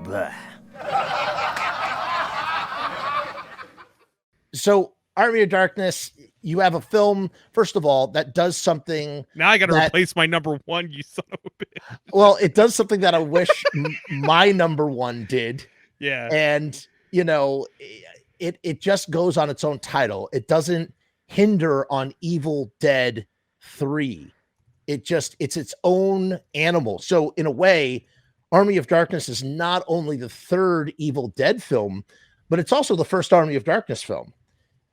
Bleh. So, Army of Darkness, you have a film, first of all, that does something. Now I got to replace my number one, you son of a bitch. Well, it does something that I wish my number one did. Yeah. And, you know, it just goes on its own title. It doesn't hinder on Evil Dead 3. It's its own animal. So in a way, Army of Darkness is not only the third Evil Dead film, but it's also the first Army of Darkness film.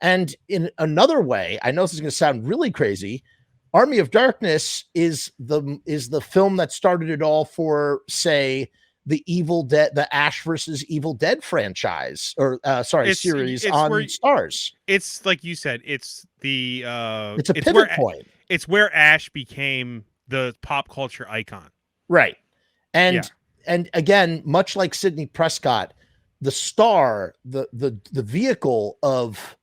And in another way, I know this is going to sound really crazy, Army of Darkness is the film that started it all for, say, the Evil Dead, the Ash versus Evil Dead franchise, or series on Starz. It's like you said, it's a pivot point. It's where Ash became the pop culture icon. Right. And again, much like Sidney Prescott, the star, the vehicle of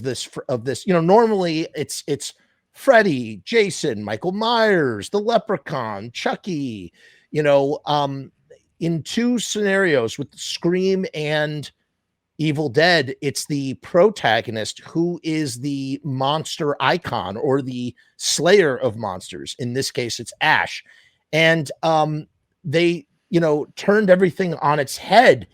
this, you know, normally it's Freddy, Jason, Michael Myers, the Leprechaun, Chucky, you know, in two scenarios with Scream and Evil Dead, it's the protagonist who is the monster icon or the slayer of monsters. In this case, it's Ash. And they, you know, turned everything on its head.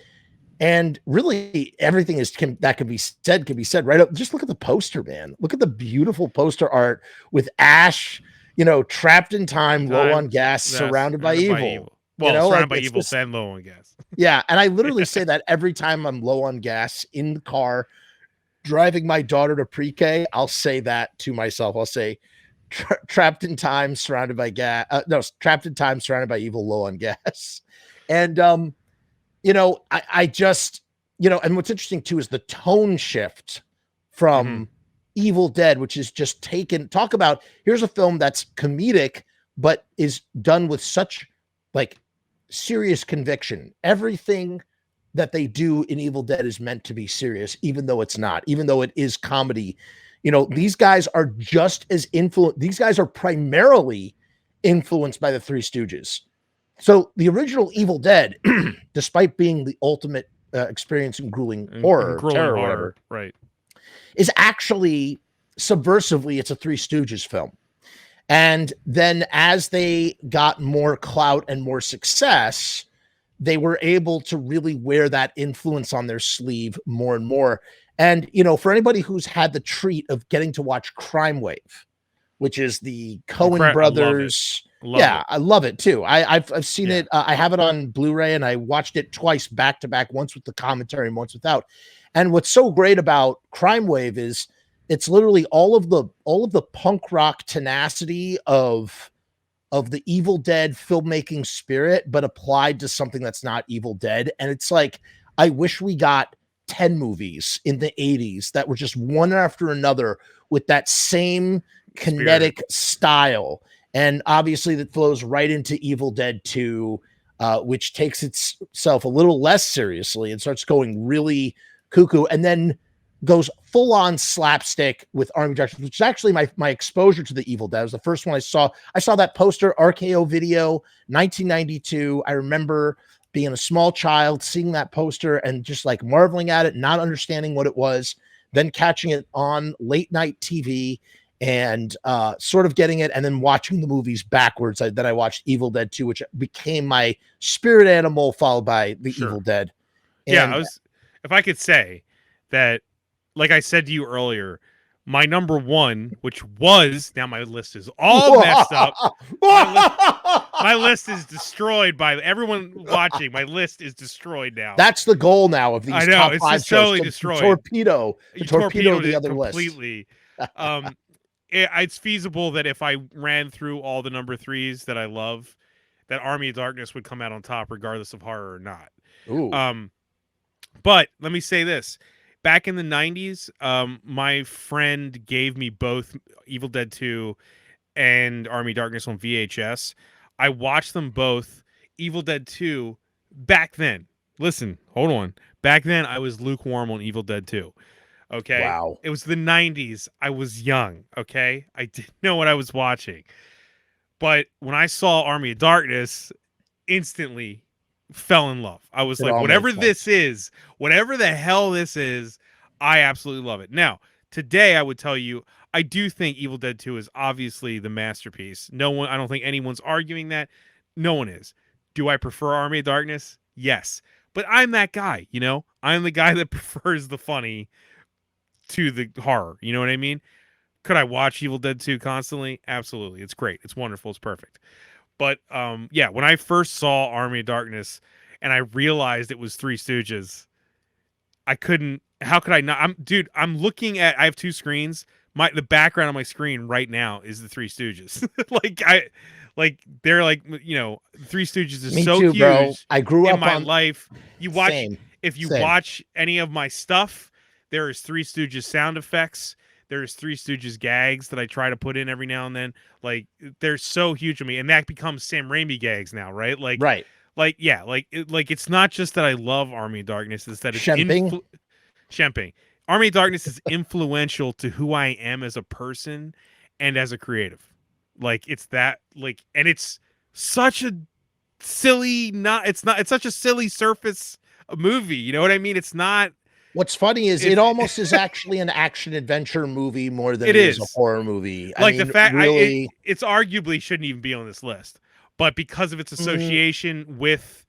And really, everything that can be said right up. Just look at the poster, man. Look at the beautiful poster art with Ash, you know, trapped in time, low on gas, surrounded by evil. Well, you know, surrounded by evil and low on gas. Yeah, and I literally say that every time I'm low on gas in the car, driving my daughter to pre-K. I'll say that to myself. I'll say, trapped in time, surrounded by gas. Trapped in time, surrounded by evil, low on gas. And you know, I just, you know, and what's interesting too is the tone shift from Evil Dead, which is just talk about, here's a film that's comedic, but is done with such like serious conviction. Everything that they do in Evil Dead is meant to be serious, even though it's not, even though it is comedy. You know, these guys are just as these guys are primarily influenced by the Three Stooges. So the original Evil Dead, despite being the ultimate experience in grueling horror, terror, whatever, right, is actually subversively, it's a Three Stooges film. And then as they got more clout and more success, they were able to really wear that influence on their sleeve more and more. And, you know, for anybody who's had the treat of getting to watch Crime Wave, which is the Coen brothers. I love it too. I've seen it. I have it on Blu-ray and I watched it twice back to back, once with the commentary and once without. And what's so great about Crime Wave is it's literally all of the punk rock tenacity of the Evil Dead filmmaking spirit, but applied to something that's not Evil Dead. And it's like, I wish we got 10 movies in the 80s that were just one after another with that same kinetic style. And obviously that flows right into Evil Dead 2, which takes itself a little less seriously and starts going really cuckoo, and then goes full on slapstick with Army of Darkness, which is actually my exposure to the Evil Dead. It was the first one I saw. I saw that poster, RKO video, 1992. I remember being a small child, seeing that poster and just like marveling at it, not understanding what it was, then catching it on late night TV and sort of getting it, and then watching the movies backwards. Then I watched Evil Dead 2, which became my spirit animal, followed by the Evil Dead. And, if I could say that, like I said to you earlier, my number one, which was, now my list is all messed up. My list is destroyed by everyone watching. My list is destroyed now. That's the goal now of these top five shows. Totally destroyed. Torpedo the other completely. It's feasible that if I ran through all the number threes that I love, that Army of Darkness would come out on top regardless of horror or not. Ooh. But let me say this. Back in the 90s, my friend gave me both Evil Dead 2 and Army of Darkness on VHS. I watched them both. Evil Dead 2, back then. Listen, hold on. Back then, I was lukewarm on Evil Dead 2. Okay? Wow. It was the 90s. I was young, okay? I didn't know what I was watching. But when I saw Army of Darkness, instantly fell in love. I was It like, all whatever makes this sense. is, whatever the hell this is, I absolutely love it. Now, today I would tell you, I do think Evil Dead 2 is obviously the masterpiece. No one, I don't think anyone's arguing that. No one is. Do I prefer Army of Darkness? Yes. But I'm that guy, you know? I'm the guy that prefers the funny to the horror. You know what I mean? Could I watch Evil Dead 2 constantly? Absolutely. It's great. It's wonderful. It's perfect. But yeah, when I first saw Army of Darkness and I realized it was Three Stooges, I couldn't. How could I not? I'm looking at. I have two screens. The background on my screen right now is the Three Stooges. They're like, you know, Three Stooges is Me so too, bro. huge I grew in up my on life. You watch same, if you same. watch any of my stuff, there is Three Stooges sound effects. There's Three Stooges gags that I try to put in every now and then. Like they're so huge to me, and that becomes Sam Raimi gags now, right? Right. Yeah, it's not just that I love Army of Darkness; it's that it's Shemping. Shemping. Army of Darkness is influential to who I am as a person and as a creative. Like it's that and it's such a silly it's such a silly surface movie. You know what I mean? It's not. What's funny is it It's almost is actually an action adventure movie more than it it is a is. horror movie. I Like the mean, fact really, it's arguably shouldn't even be on this list, but because of its association with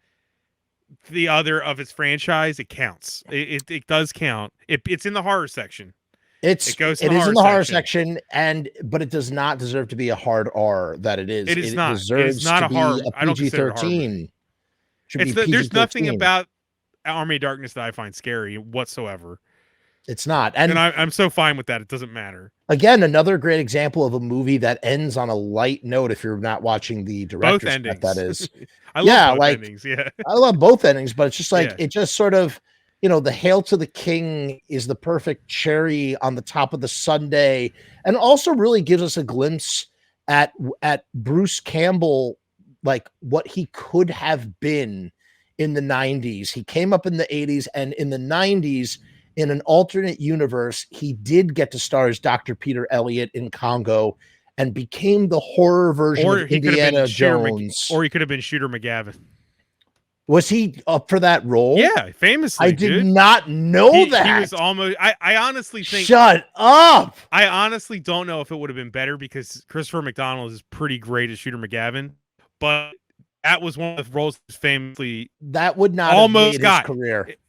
the other of its franchise, it counts. It does count. It's in the horror section. It goes to it the is in horror the horror section. section, but it does not deserve to be a hard R that it is. It is It not. It is deserves not to a be horror. a I don't PG consider it a horror movie. 13. Should be PG There's nothing 13. about Army of Darkness that I find scary whatsoever. It's not. And And I'm so fine with that. It doesn't matter. again, another great example of a movie that ends on a light note if you're not watching the Both director's cut, that endings. is. I love Yeah, both like endings. Yeah. I love both endings, but it's just like Yeah. it just sort of, you know, the Hail to the King is the perfect cherry on the top of the sundae, and also really gives us a glimpse at Bruce Campbell, like what he could have been in the 90s. He came up in the 80s, and in the 90s, in an alternate universe, he did get to star as Dr. Peter Elliott in Congo and became the horror version Or of he could have been Indiana Jones. or he could have been Shooter McGavin. Was he up for that role? Yeah, famously. I did dude. not know that. He was almost. I honestly think. Shut up. I honestly don't know if it would have been better because Christopher McDonald is pretty great as Shooter McGavin, but that was one of the roles famously that would not almost have made got his career. It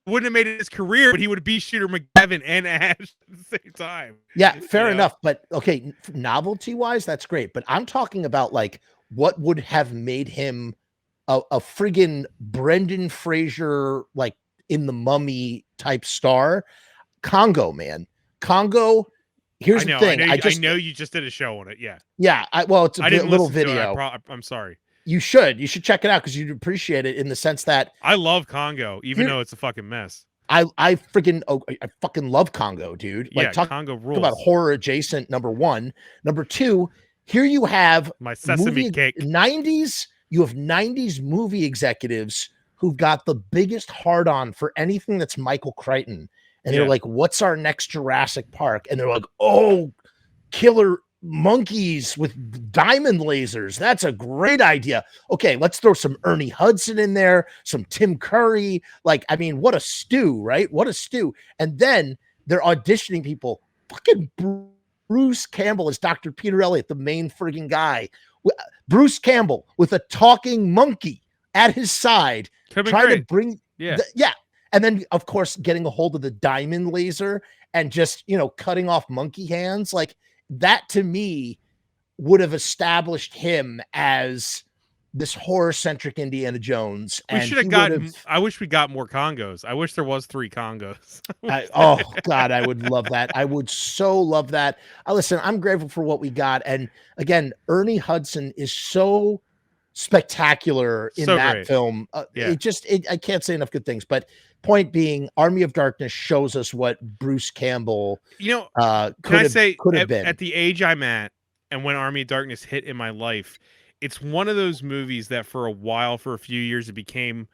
wouldn't have made it his career, but he would be Shooter McGavin and Ash at the same time. Yeah, fair You know? enough. But okay, novelty wise, that's great. But I'm talking about like what would have made him a friggin' Brendan Fraser, like in the Mummy type star. Congo, man. Congo. Here's the thing. I know you just did a show on it. Yeah. Yeah. It's a little video. I'm sorry. You should check it out because you'd appreciate it in the sense that I love Congo, even though it's a fucking mess. I fucking love Congo, dude. Like, yeah, Congo rules. Talk about horror adjacent. Number one. Number two. Here you have my sesame cake. 90s. You have 90s movie executives who've got the biggest hard on for anything that's Michael Crichton. And they're like, what's our next Jurassic Park? And they're like, oh, killer monkeys with diamond lasers. That's a great idea. Okay, let's throw some Ernie Hudson in there, some Tim Curry. Like, I mean, what a stew, right? What a stew. And then they're auditioning people. Fucking Bruce Campbell is Dr. Peter Elliott, the main frigging guy. Bruce Campbell with a talking monkey at his side, trying to bring, and then of course getting a hold of the diamond laser and just, you know, cutting off monkey hands. Like that to me would have established him as this horror-centric Indiana Jones. We should have gotten. I wish we got more Congos. I wish there was 3 Congos. Oh God, I would love that. I would so love that. Listen, I'm grateful for what we got, and again, Ernie Hudson is so spectacular in that film. I can't say enough good things. But point being, Army of Darkness shows us what Bruce Campbell, could have been at the age I'm at, and when Army of Darkness hit in my life. It's one of those movies that for a while, for a few years, it became,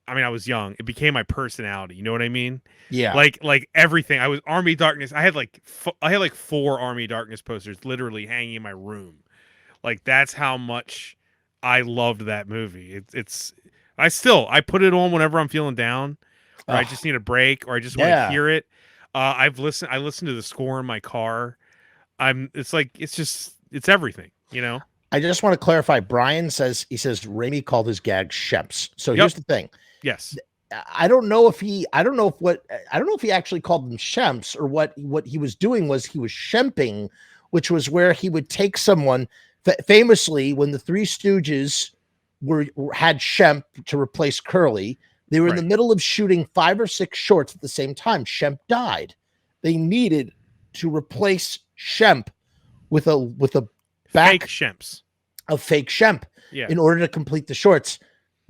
I mean, I was young. It became my personality. You know what I mean? Yeah. Like everything. I was Army of Darkness. I had like 4 Army of Darkness posters literally hanging in my room. Like that's how much I loved that movie. I put it on whenever I'm feeling down, or I Ugh, just need a break, or I just want to yeah. hear it. I listen to the score in my car. It's like it's everything, you know. I just want to clarify. Brian says Raimi called his gag Shemps. So Yep. here's the thing. Yes. I don't know if he actually called them Shemps, or what he was doing was he was shemping, which was where he would take someone famously when the Three Stooges had Shemp to replace Curly. They were in the middle of shooting 5 or 6 shorts at the same time. Shemp died. They needed to replace Shemp with a fake Shemps. Of fake Shemp in order to complete the shorts.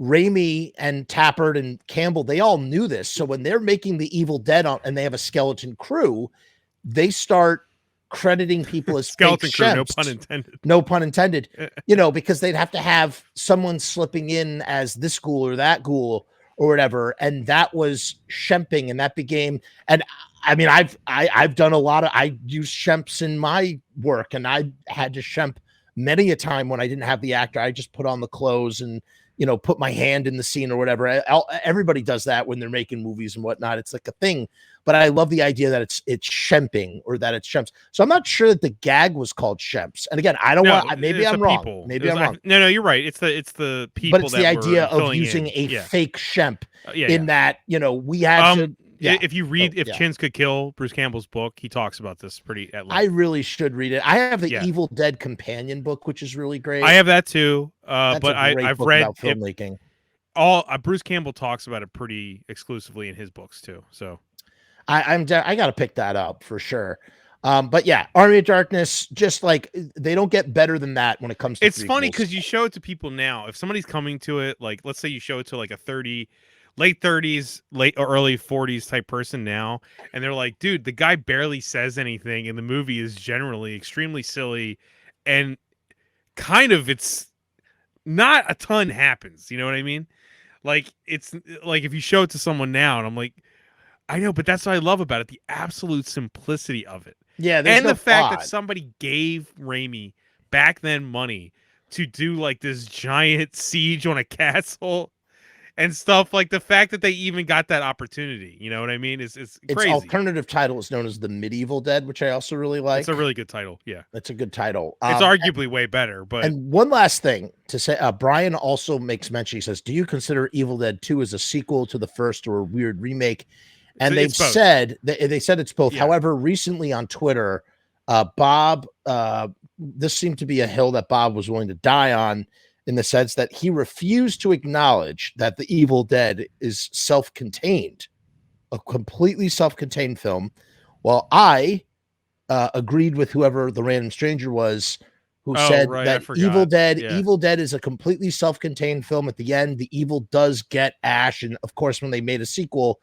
Raimi and Tappert and Campbell, they all knew this. So when they're making the Evil Dead and they have a skeleton crew, they start crediting people as skeleton fake crew, Shemps. no pun intended. No pun intended. You know, because they'd have to have someone slipping in as this ghoul or that ghoul or whatever, and that was Shemping, and that became. And I mean, I've done a lot of. I use Shemps in my work, and I had to Shemp many a time when I didn't have the actor. I just put on the clothes and, you know, put my hand in the scene or whatever. Everybody does that when they're making movies and whatnot. It's like a thing. But I love the idea that it's shemping, or that it's Shemps. So I'm not sure that the gag was called Shemps. And again, I don't want. Maybe I'm wrong. Maybe I'm wrong. No, you're right. It's the people. But it's the idea of using a fake Shemp in that, you know, we had to. Yeah. If you read If Chins Could Kill, Bruce Campbell's book, he talks about this pretty at length. I really should read it. I have the Evil Dead companion book, which is really great. I have that too. But I've read about filmmaking. Bruce Campbell talks about it pretty exclusively in his books too. So I got to pick that up for sure. But yeah, Army of Darkness, just like they don't get better than that when it comes to. It's funny because you show it to people now. If somebody's coming to it, like let's say you show it to like a late 30s, late or early 40s type person now, and they're like, dude, the guy barely says anything, and the movie is generally extremely silly, and kind of it's not a ton happens. You know what I mean? Like it's like if you show it to someone now, and I'm like, I know, but that's what I love about it, the absolute simplicity of it. Yeah, and the fact that somebody gave Raimi back then money to do like this giant siege on a castle and stuff, like the fact that they even got that opportunity, you know what I mean? It's crazy. Its alternative title is known as The Medieval Dead, which I also really like. It's a really good title. Yeah, it's a good title. It's arguably way better. But and one last thing to say, Brian also makes mention. He says, "Do you consider Evil Dead 2 as a sequel to the first or a weird remake?" And they said it's both. Yeah. However, recently on Twitter, Bob, this seemed to be a hill that Bob was willing to die on, in the sense that he refused to acknowledge that The Evil Dead is self-contained, a completely self-contained film. While I agreed with whoever the random stranger was, who said that Evil Dead is a completely self-contained film. At the end, the evil does get Ash, and of course, when they made a sequel,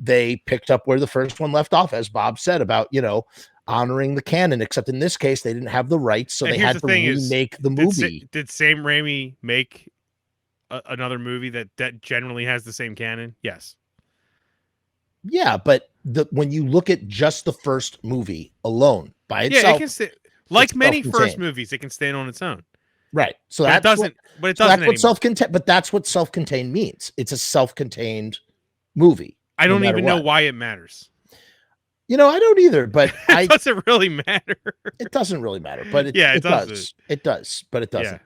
they picked up where the first one left off, as Bob said, about, you know, honoring the canon, except in this case, they didn't have the rights, so they had to remake the movie. Did Sam Raimi make another movie that generally has the same canon? Yes. Yeah, but when you look at just the first movie alone by itself, like many first movies, it can stand on its own. Right. So it doesn't what self-contained. But that's what self-contained means. It's a self-contained movie. I don't even know why it matters. You know, I don't either, but it doesn't really matter. It doesn't really matter, but it does. It does, but it doesn't.